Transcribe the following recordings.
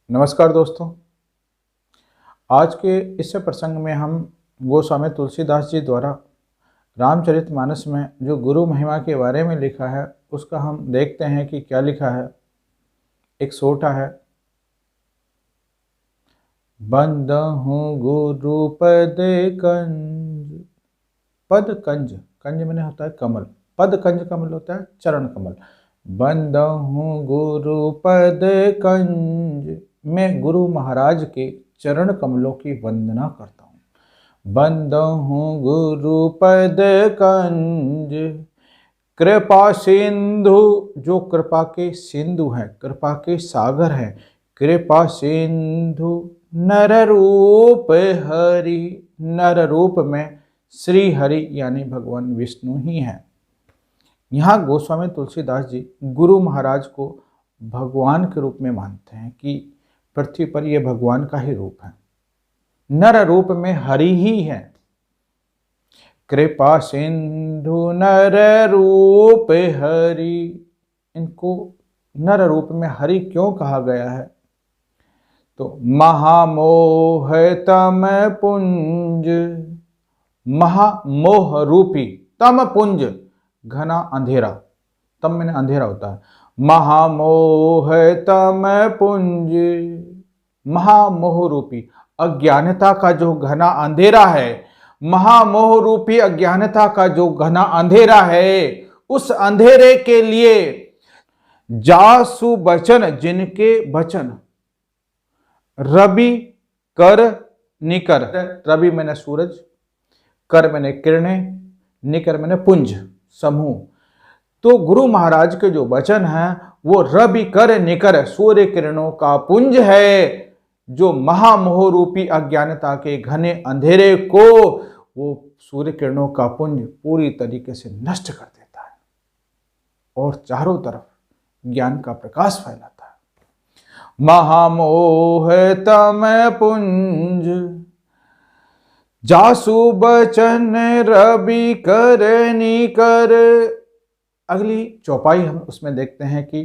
नमस्कार दोस्तों। आज के इस प्रसंग में हम गोस्वामी तुलसीदास जी द्वारा रामचरितमानस में जो गुरु महिमा के बारे में लिखा है उसका हम देखते हैं कि क्या लिखा है। एक सोटा है, बंदहु गुरु पद कंज। पद कंज, कंज मैंने होता है कमल, पद कंज कमल होता है चरण कमल। बंदहु गुरु पद कंज, मैं गुरु महाराज के चरण कमलों की वंदना करता हूँ। बंदहु गुरु पद कंज, कृपा सिंधु, जो कृपा के सिंधु हैं, कृपा के सागर हैं। कृपा सिंधु नर रूप हरि, नर रूप में श्री हरि यानी भगवान विष्णु ही हैं। यहाँ गोस्वामी तुलसीदास जी गुरु महाराज को भगवान के रूप में मानते हैं कि पृथ्वी पर यह भगवान का ही रूप है, नर रूप में हरि ही है। कृपा सिंधु नर रूप हरि, इनको नर रूप में हरि क्यों कहा गया है? तो महामोह तम पुंज, महामोह रूपी तम पुंज, घना अंधेरा, तम मैंने अंधेरा होता है। महामोह तम पुंज, महामोह रूपी अज्ञानता का जो घना अंधेरा है, महामोह रूपी अज्ञानता का जो घना अंधेरा है, उस अंधेरे के लिए जासु बचन, जिनके वचन रवि कर निकर, रवि मैंने सूरज, कर मैंने किरणें, निकर मैंने पुंज समूह। तो गुरु महाराज के जो वचन हैं वो रवि कर निकर सूर्य किरणों का पुंज है, जो महामोह रूपी अज्ञानता के घने अंधेरे को वो सूर्य किरणों का पुंज पूरी तरीके से नष्ट कर देता है और चारों तरफ ज्ञान का प्रकाश फैलाता है। महामोह तम पुंज, जासु बचन रवि कर निकर। अगली चौपाई हम उसमें देखते हैं कि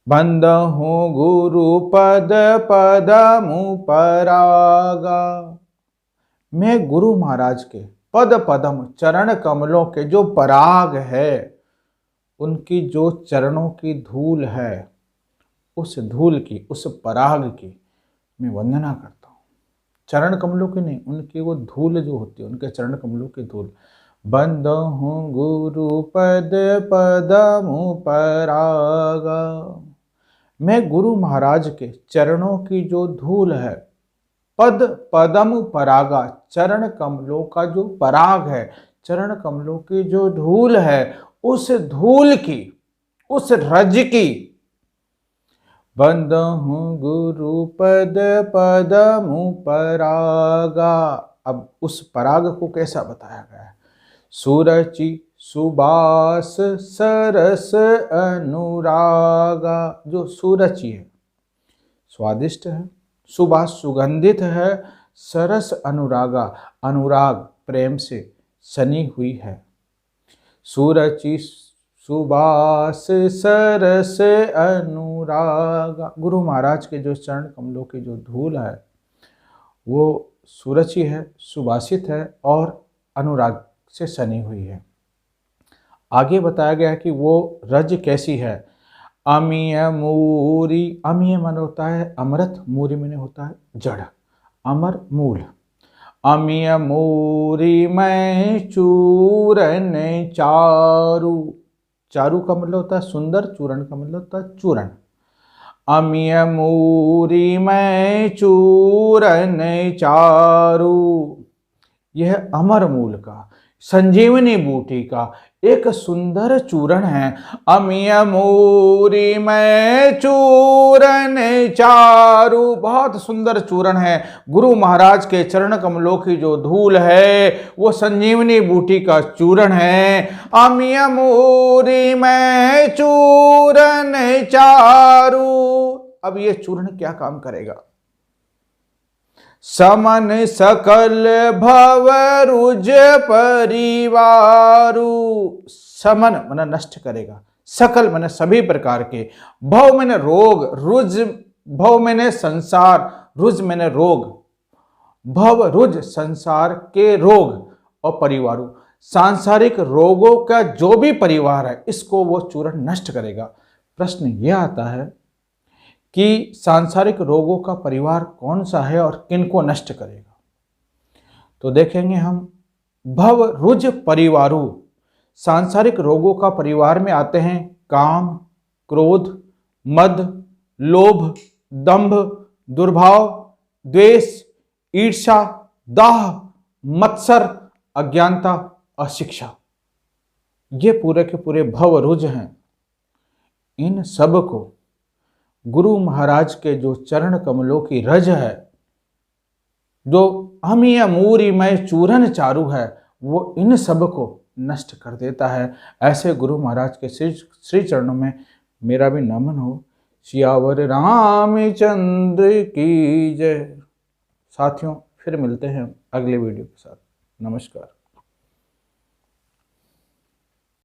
बंदहु गुरु पद पदमु परागा, मैं गुरु महाराज के पद पदम चरण कमलों के जो पराग है, उनकी जो चरणों की धूल है, उस धूल की, उस पराग की मैं वंदना करता हूँ। चरण कमलों की नहीं, उनकी वो धूल जो होती है, उनके चरण कमलों की धूल। बंदहु गुरु पद पदमु परागा, मैं गुरु महाराज के चरणों की जो धूल है, पद पदम परागा, चरण कमलों का जो पराग है, चरण कमलों की जो धूल है, उस धूल की, उस रज की। बंदहु गुरु पद पदमु परागा, अब उस पराग को कैसा बताया गया है? सुरचि सुबास सरस अनुरागा, जो सुरचि है स्वादिष्ट है, सुबास सुगंधित है, सरस अनुरागा अनुराग प्रेम से सनी हुई है। सुरचि सुबास सरस अनुरागा, गुरु महाराज के जो चरण कमलों की जो धूल है वो सुरचि है, सुबासित है और अनुराग से सनी हुई है। आगे बताया गया है कि वो रज कैसी है? अमीय मूरी, अमीय मन होता है अमृत, मूरी मैंने होता है जड़, अमर मूल। अमीय मूरी में चूरन चारु, चारु का मतलब होता है सुंदर, चूरण का मतलब होता है चूरण। अमीय मूरी में चूरन चारु, यह अमर मूल का, संजीवनी बूटी का एक सुंदर चूरण है। अमीय मूरी में चूरण चारु, बहुत सुंदर चूरण है। गुरु महाराज के चरण कमलों की जो धूल है वो संजीवनी बूटी का चूरण है। अमीय मूरी में चूरण चारु, अब ये चूर्ण क्या काम करेगा? समन सकल भव रुज परिवारु, समन मन नष्ट करेगा, सकल मैंने सभी प्रकार के, भव मैंने रोग, रुज भव मैंने संसार, रुज मैंने रोग, भव रुज संसार के रोग और परिवारों, सांसारिक रोगों का जो भी परिवार है इसको वो चूर्ण नष्ट करेगा। प्रश्न यह आता है कि सांसारिक रोगों का परिवार कौन सा है और किनको नष्ट करेगा। तो देखेंगे हम, भव रुज परिवारों, सांसारिक रोगों का परिवार में आते हैं काम, क्रोध, मद, लोभ, दंभ, दुर्भाव, द्वेष, ईर्ष्या, दाह, मत्सर, अज्ञानता, अशिक्षा। ये पूरे के पूरे भव रुज हैं। इन सब को गुरु महाराज के जो चरण कमलों की रज है, जो अमी अमूरी मय चूरन चारु है, वो इन सब को नष्ट कर देता है। ऐसे गुरु महाराज के श्री चरणों में मेरा भी नमन हो। सियावर रामचंद्र की जय। साथियों, फिर मिलते हैं अगले वीडियो के साथ। नमस्कार।